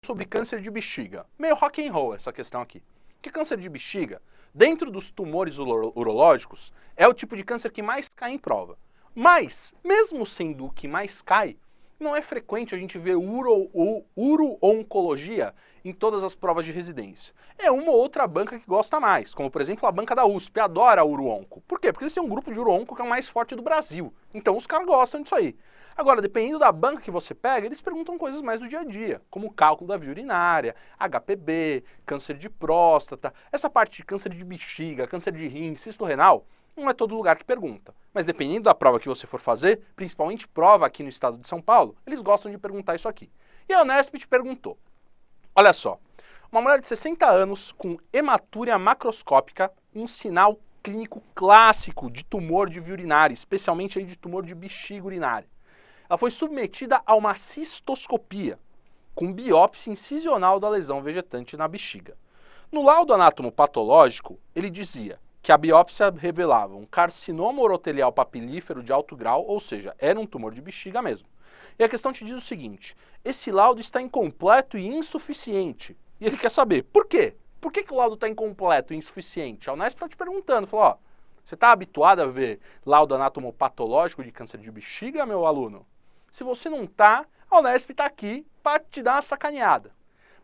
sobre câncer de bexiga. Meio rock and roll essa questão aqui. Que câncer de bexiga, dentro dos tumores urológicos, é o tipo de câncer que mais cai em prova. Mas, mesmo sendo o que mais cai, não é frequente a gente ver uro-oncologia em todas as provas de residência. É uma ou outra banca que gosta mais, como por exemplo a banca da USP, adora uro-onco. Por quê? Porque eles têm um grupo de uro-onco que é o mais forte do Brasil. Então os caras gostam disso aí. Agora, dependendo da banca que você pega, eles perguntam coisas mais do dia a dia, como cálculo da via urinária, HPB, câncer de próstata, essa parte de câncer de bexiga, câncer de rim, cisto renal, não é todo lugar que pergunta. Mas dependendo da prova que você for fazer, principalmente prova aqui no estado de São Paulo, eles gostam de perguntar isso aqui. E a Unesp te perguntou, olha só, uma mulher de 60 anos com hematúria macroscópica, um sinal clínico clássico de tumor de via urinária, especialmente aí de tumor de bexiga urinária. Ela foi submetida a uma cistoscopia, com biópsia incisional da lesão vegetante na bexiga. No laudo anatomopatológico, ele dizia que a biópsia revelava um carcinoma urotelial papilífero de alto grau, ou seja, era um tumor de bexiga mesmo. E a questão te diz o seguinte, esse laudo está incompleto e insuficiente. E ele quer saber, por quê? Por que o laudo está incompleto e insuficiente? A Unesp está te perguntando, falou, ó, você está habituado a ver laudo anatomopatológico de câncer de bexiga, meu aluno? Se você não está, a Unesp está aqui para te dar uma sacaneada.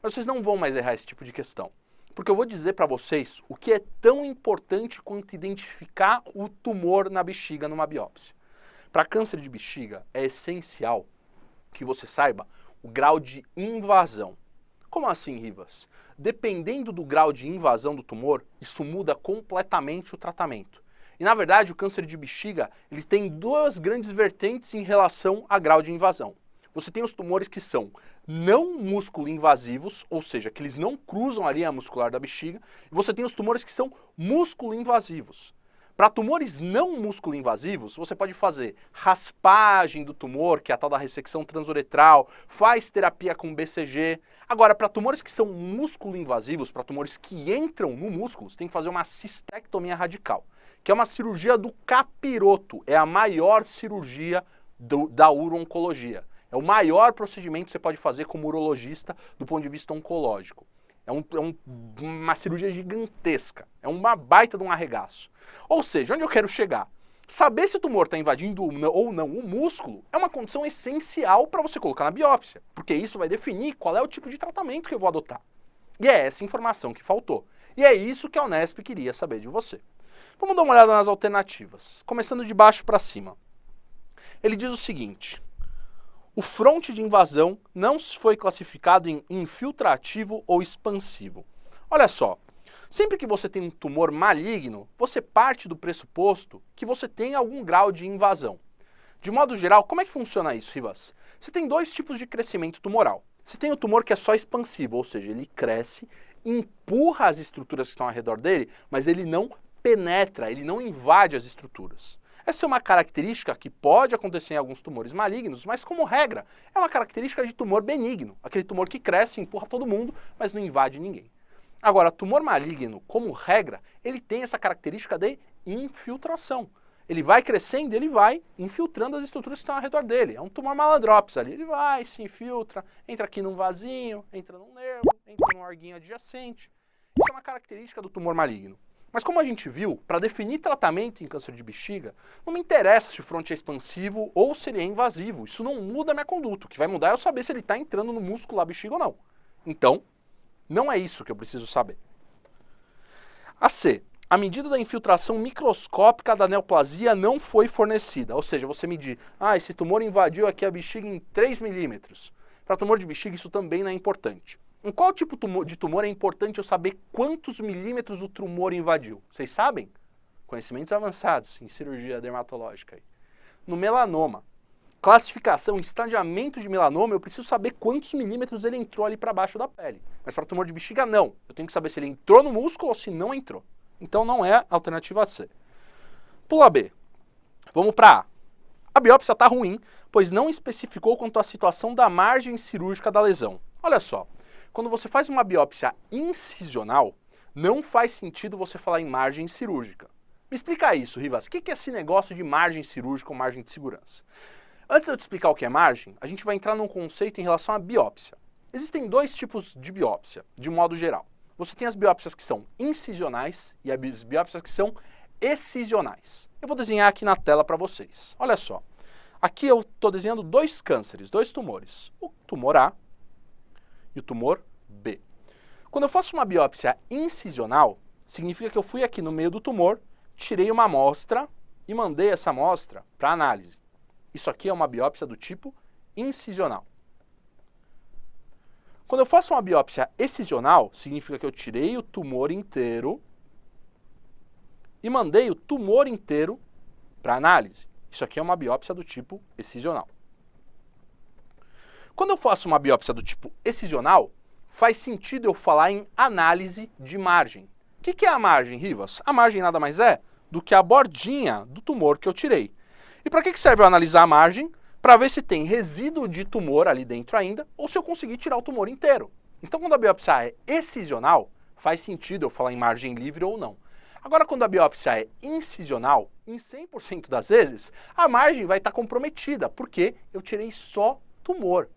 Mas vocês não vão mais errar esse tipo de questão. Porque eu vou dizer para vocês o que é tão importante quanto identificar o tumor na bexiga numa biópsia. Para câncer de bexiga, é essencial que você saiba o grau de invasão. Como assim, Rivas? Dependendo do grau de invasão do tumor, isso muda completamente o tratamento. E, na verdade, o câncer de bexiga ele tem duas grandes vertentes em relação a grau de invasão. Você tem os tumores que são não músculo invasivos, ou seja, que eles não cruzam a linha muscular da bexiga, e você tem os tumores que são músculo invasivos. Para tumores não músculo invasivos, você pode fazer raspagem do tumor, que é a tal da ressecção transuretral, faz terapia com BCG. Agora, para tumores que são músculo invasivos, para tumores que entram no músculo, você tem que fazer uma cistectomia radical, que é uma cirurgia do capiroto, é a maior cirurgia da uro-oncologia. É o maior procedimento que você pode fazer como urologista do ponto de vista oncológico. É uma cirurgia gigantesca, é uma baita de um arregaço. Ou seja, onde eu quero chegar? Saber se o tumor está invadindo ou não o músculo é uma condição essencial para você colocar na biópsia, porque isso vai definir qual é o tipo de tratamento que eu vou adotar. E é essa informação que faltou. E é isso que a Unesp queria saber de você. Vamos dar uma olhada nas alternativas, começando de baixo para cima. Ele diz o seguinte: o fronte de invasão não foi classificado em infiltrativo ou expansivo. Olha só, sempre que você tem um tumor maligno, você parte do pressuposto que você tem algum grau de invasão. De modo geral, como é que funciona isso, Rivas? Você tem dois tipos de crescimento tumoral. Você tem o tumor que é só expansivo, ou seja, ele cresce, empurra as estruturas que estão ao redor dele, mas ele não penetra, ele não invade as estruturas. Essa é uma característica que pode acontecer em alguns tumores malignos, mas como regra, é uma característica de tumor benigno, aquele tumor que cresce, empurra todo mundo, mas não invade ninguém. Agora, tumor maligno, como regra, ele tem essa característica de infiltração. Ele vai crescendo, ele vai infiltrando as estruturas que estão ao redor dele. É um tumor malandrops ali, ele vai, se infiltra, entra aqui num vasinho, entra num nervo, entra num orguinho adjacente. Isso é uma característica do tumor maligno. Mas como a gente viu, para definir tratamento em câncer de bexiga, não me interessa se o fronte é expansivo ou se ele é invasivo. Isso não muda a minha conduta. O que vai mudar é eu saber se ele está entrando no músculo da bexiga ou não. Então, não é isso que eu preciso saber. A C. A medida da infiltração microscópica da neoplasia não foi fornecida. Ou seja, você medir, esse tumor invadiu aqui a bexiga em 3 milímetros. Para tumor de bexiga isso também não é importante. Em qual tipo de tumor é importante eu saber quantos milímetros o tumor invadiu? Vocês sabem? Conhecimentos avançados em cirurgia dermatológica. No melanoma, classificação, estadiamento de melanoma, eu preciso saber quantos milímetros ele entrou ali para baixo da pele. Mas para tumor de bexiga, não. Eu tenho que saber se ele entrou no músculo ou se não entrou. Então não é a alternativa C. Pula B. Vamos para A. A biópsia está ruim, pois não especificou quanto à situação da margem cirúrgica da lesão. Olha só. Quando você faz uma biópsia incisional, não faz sentido você falar em margem cirúrgica. Me explica isso, Rivas. O que é esse negócio de margem cirúrgica ou margem de segurança? Antes de eu te explicar o que é margem, a gente vai entrar num conceito em relação à biópsia. Existem dois tipos de biópsia, de modo geral. Você tem as biópsias que são incisionais e as biópsias que são excisionais. Eu vou desenhar aqui na tela para vocês. Olha só. Aqui eu estou desenhando dois cânceres, dois tumores. O tumor A e o tumor B. Quando eu faço uma biópsia incisional, significa que eu fui aqui no meio do tumor, tirei uma amostra e mandei essa amostra para análise. Isso aqui é uma biópsia do tipo incisional. Quando eu faço uma biópsia excisional, significa que eu tirei o tumor inteiro e mandei o tumor inteiro para análise. Isso aqui é uma biópsia do tipo excisional. Quando eu faço uma biópsia do tipo excisional, faz sentido eu falar em análise de margem. O que é a margem, Rivas? A margem nada mais é do que a bordinha do tumor que eu tirei. E para que serve eu analisar a margem? Para ver se tem resíduo de tumor ali dentro ainda, ou se eu conseguir tirar o tumor inteiro. Então, quando a biópsia é excisional, faz sentido eu falar em margem livre ou não. Agora, quando a biópsia é incisional, em 100% das vezes, a margem vai estar comprometida, porque eu tirei só tumor.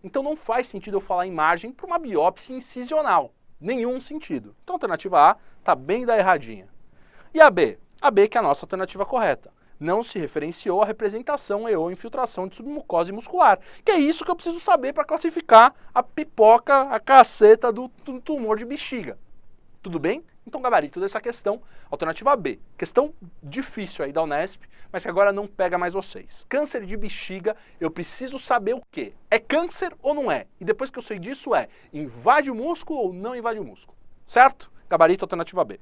Então, não faz sentido eu falar em margem para uma biópsia incisional. Nenhum sentido. Então, a alternativa A está bem da erradinha. E a B? A B que é a nossa alternativa correta. Não se referenciou a representação e ou infiltração de submucosa e muscular. Que é isso que eu preciso saber para classificar a pipoca, a caceta do tumor de bexiga. Tudo bem? Então, gabarito dessa questão, alternativa B. Questão difícil aí da Unesp, mas que agora não pega mais vocês. Câncer de bexiga, eu preciso saber o quê? É câncer ou não é? E depois que eu sei disso invade o músculo ou não invade o músculo? Certo? Gabarito, alternativa B.